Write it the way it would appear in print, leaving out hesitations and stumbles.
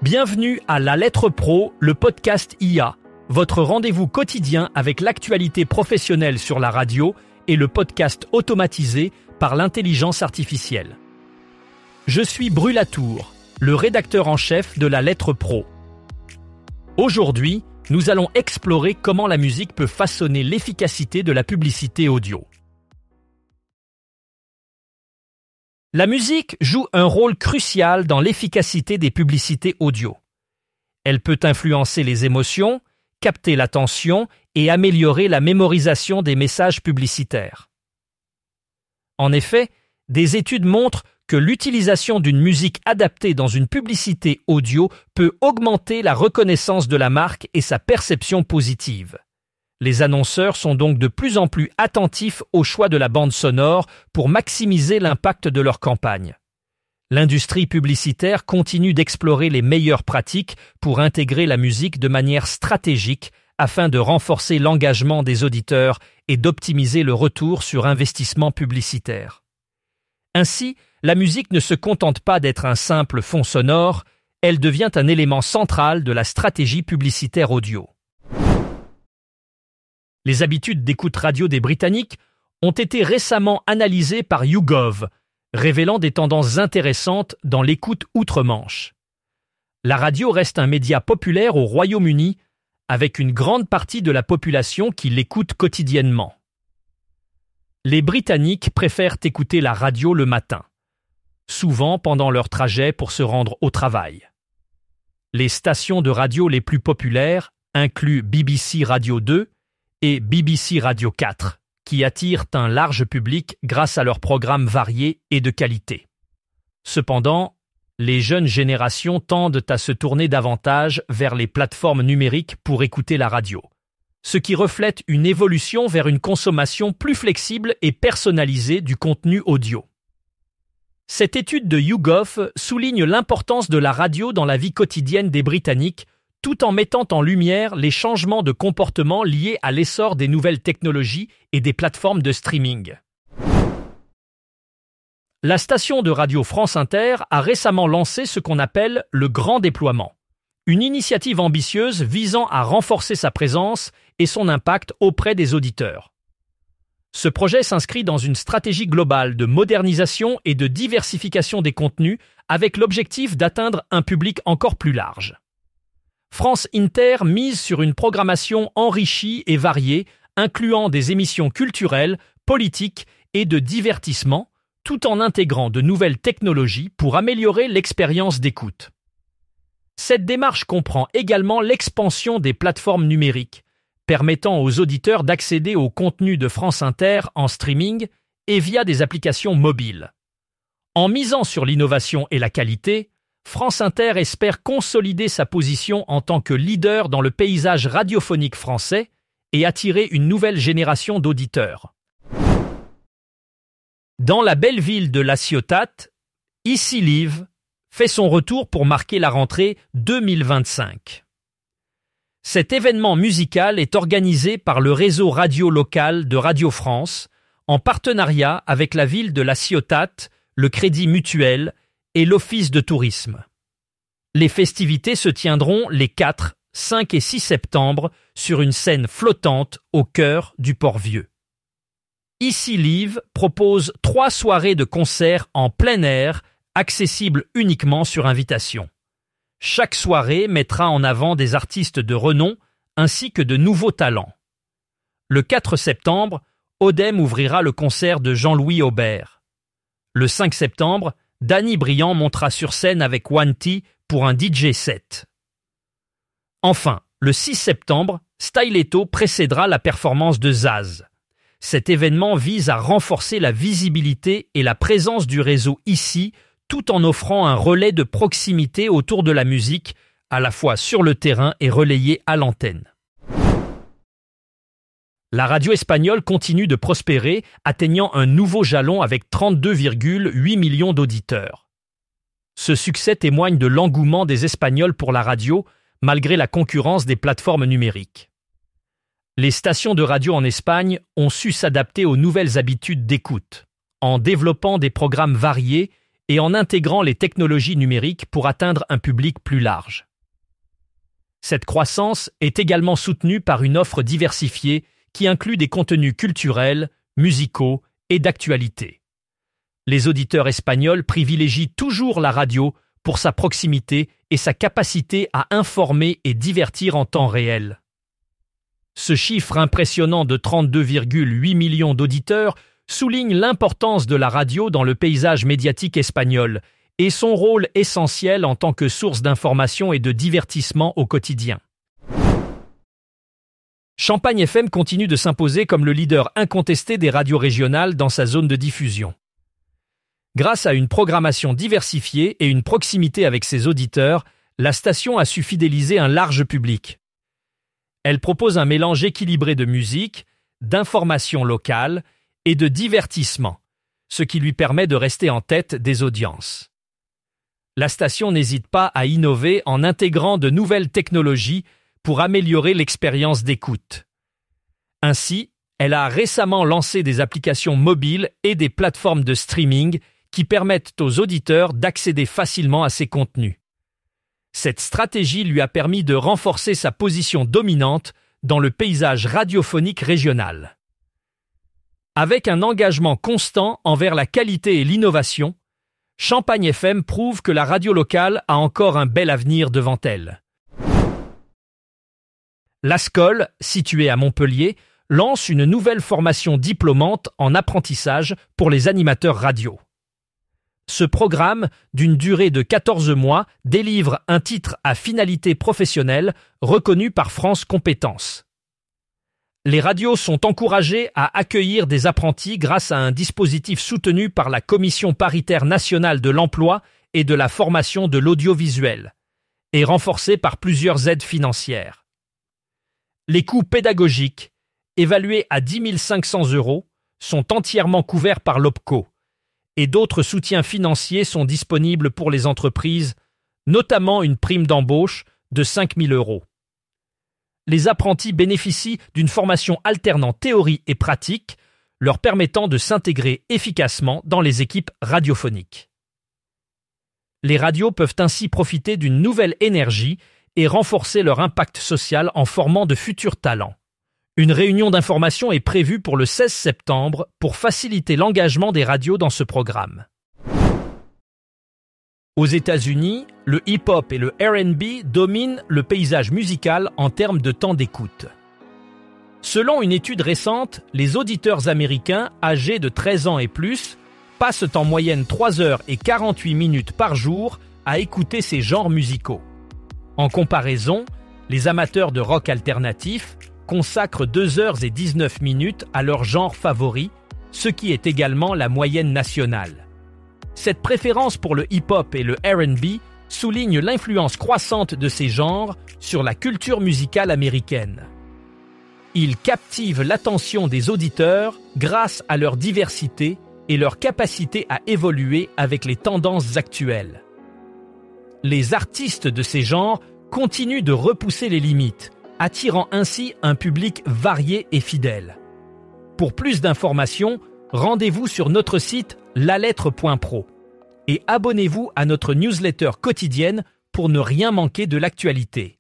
Bienvenue à La Lettre Pro, le podcast IA, votre rendez-vous quotidien avec l'actualité professionnelle sur la radio et le podcast automatisé par l'intelligence artificielle. Je suis Brulatour, le rédacteur en chef de La Lettre Pro. Aujourd'hui, nous allons explorer comment la musique peut façonner l'efficacité de la publicité audio. La musique joue un rôle crucial dans l'efficacité des publicités audio. Elle peut influencer les émotions, capter l'attention et améliorer la mémorisation des messages publicitaires. En effet, des études montrent que l'utilisation d'une musique adaptée dans une publicité audio peut augmenter la reconnaissance de la marque et sa perception positive. Les annonceurs sont donc de plus en plus attentifs au choix de la bande sonore pour maximiser l'impact de leur campagne. L'industrie publicitaire continue d'explorer les meilleures pratiques pour intégrer la musique de manière stratégique afin de renforcer l'engagement des auditeurs et d'optimiser le retour sur investissement publicitaire. Ainsi, la musique ne se contente pas d'être un simple fond sonore, elle devient un élément central de la stratégie publicitaire audio. Les habitudes d'écoute radio des Britanniques ont été récemment analysées par YouGov, révélant des tendances intéressantes dans l'écoute outre-Manche. La radio reste un média populaire au Royaume-Uni, avec une grande partie de la population qui l'écoute quotidiennement. Les Britanniques préfèrent écouter la radio le matin, souvent pendant leur trajet pour se rendre au travail. Les stations de radio les plus populaires incluent BBC Radio 2 et BBC Radio 4, qui attirent un large public grâce à leurs programmes variés et de qualité. Cependant, les jeunes générations tendent à se tourner davantage vers les plateformes numériques pour écouter la radio, ce qui reflète une évolution vers une consommation plus flexible et personnalisée du contenu audio. Cette étude de YouGov souligne l'importance de la radio dans la vie quotidienne des Britanniques, tout en mettant en lumière les changements de comportement liés à l'essor des nouvelles technologies et des plateformes de streaming. La station de radio France Inter a récemment lancé ce qu'on appelle le Grand Déploiement, une initiative ambitieuse visant à renforcer sa présence et son impact auprès des auditeurs. Ce projet s'inscrit dans une stratégie globale de modernisation et de diversification des contenus avec l'objectif d'atteindre un public encore plus large. France Inter mise sur une programmation enrichie et variée, incluant des émissions culturelles, politiques et de divertissement, tout en intégrant de nouvelles technologies pour améliorer l'expérience d'écoute. Cette démarche comprend également l'expansion des plateformes numériques, permettant aux auditeurs d'accéder au contenu de France Inter en streaming et via des applications mobiles. En misant sur l'innovation et la qualité, France Inter espère consolider sa position en tant que leader dans le paysage radiophonique français et attirer une nouvelle génération d'auditeurs. Dans la belle ville de La Ciotat, Ici Live fait son retour pour marquer la rentrée 2025. Cet événement musical est organisé par le réseau radio local de Radio France en partenariat avec la ville de La Ciotat, le Crédit Mutuel et l'Office de tourisme. Les festivités se tiendront les 4, 5 et 6 septembre sur une scène flottante au cœur du Port-Vieux. Ici Live propose 3 soirées de concerts en plein air, accessibles uniquement sur invitation. Chaque soirée mettra en avant des artistes de renom ainsi que de nouveaux talents. Le 4 septembre, Odem ouvrira le concert de Jean-Louis Aubert. Le 5 septembre, Danny Briand montera sur scène avec Wanty pour un DJ set. Enfin, le 6 septembre, Styletto précédera la performance de Zaz. Cet événement vise à renforcer la visibilité et la présence du réseau ici, tout en offrant un relais de proximité autour de la musique, à la fois sur le terrain et relayé à l'antenne. La radio espagnole continue de prospérer, atteignant un nouveau jalon avec 32,8 millions d'auditeurs. Ce succès témoigne de l'engouement des Espagnols pour la radio, malgré la concurrence des plateformes numériques. Les stations de radio en Espagne ont su s'adapter aux nouvelles habitudes d'écoute, en développant des programmes variés et en intégrant les technologies numériques pour atteindre un public plus large. Cette croissance est également soutenue par une offre diversifiée qui inclut des contenus culturels, musicaux et d'actualité. Les auditeurs espagnols privilégient toujours la radio pour sa proximité et sa capacité à informer et divertir en temps réel. Ce chiffre impressionnant de 32,8 millions d'auditeurs souligne l'importance de la radio dans le paysage médiatique espagnol et son rôle essentiel en tant que source d'information et de divertissement au quotidien. Champagne FM continue de s'imposer comme le leader incontesté des radios régionales dans sa zone de diffusion. Grâce à une programmation diversifiée et une proximité avec ses auditeurs, la station a su fidéliser un large public. Elle propose un mélange équilibré de musique, d'informations locales et de divertissement, ce qui lui permet de rester en tête des audiences. La station n'hésite pas à innover en intégrant de nouvelles technologies pour améliorer l'expérience d'écoute. Ainsi, elle a récemment lancé des applications mobiles et des plateformes de streaming qui permettent aux auditeurs d'accéder facilement à ses contenus. Cette stratégie lui a permis de renforcer sa position dominante dans le paysage radiophonique régional. Avec un engagement constant envers la qualité et l'innovation, Champagne FM prouve que la radio locale a encore un bel avenir devant elle. L'ASCOL, située à Montpellier, lance une nouvelle formation diplômante en apprentissage pour les animateurs radio. Ce programme, d'une durée de 14 mois, délivre un titre à finalité professionnelle reconnu par France Compétences. Les radios sont encouragées à accueillir des apprentis grâce à un dispositif soutenu par la Commission paritaire nationale de l'emploi et de la formation de l'audiovisuel, et renforcé par plusieurs aides financières. Les coûts pédagogiques, évalués à 10 500 €, sont entièrement couverts par l'OPCO, et d'autres soutiens financiers sont disponibles pour les entreprises, notamment une prime d'embauche de 5 000 €. Les apprentis bénéficient d'une formation alternant théorie et pratique, leur permettant de s'intégrer efficacement dans les équipes radiophoniques. Les radios peuvent ainsi profiter d'une nouvelle énergie et renforcer leur impact social en formant de futurs talents. Une réunion d'information est prévue pour le 16 septembre pour faciliter l'engagement des radios dans ce programme. Aux États-Unis, le hip-hop et le R&B dominent le paysage musical en termes de temps d'écoute. Selon une étude récente, les auditeurs américains âgés de 13 ans et plus passent en moyenne 3 heures et 48 minutes par jour à écouter ces genres musicaux. En comparaison, les amateurs de rock alternatif consacrent 2 heures et 19 minutes à leur genre favori, ce qui est également la moyenne nationale. Cette préférence pour le hip-hop et le R&B souligne l'influence croissante de ces genres sur la culture musicale américaine. Ils captivent l'attention des auditeurs grâce à leur diversité et leur capacité à évoluer avec les tendances actuelles. Les artistes de ces genres continuent de repousser les limites, attirant ainsi un public varié et fidèle. Pour plus d'informations, rendez-vous sur notre site lalettre.pro et abonnez-vous à notre newsletter quotidienne pour ne rien manquer de l'actualité.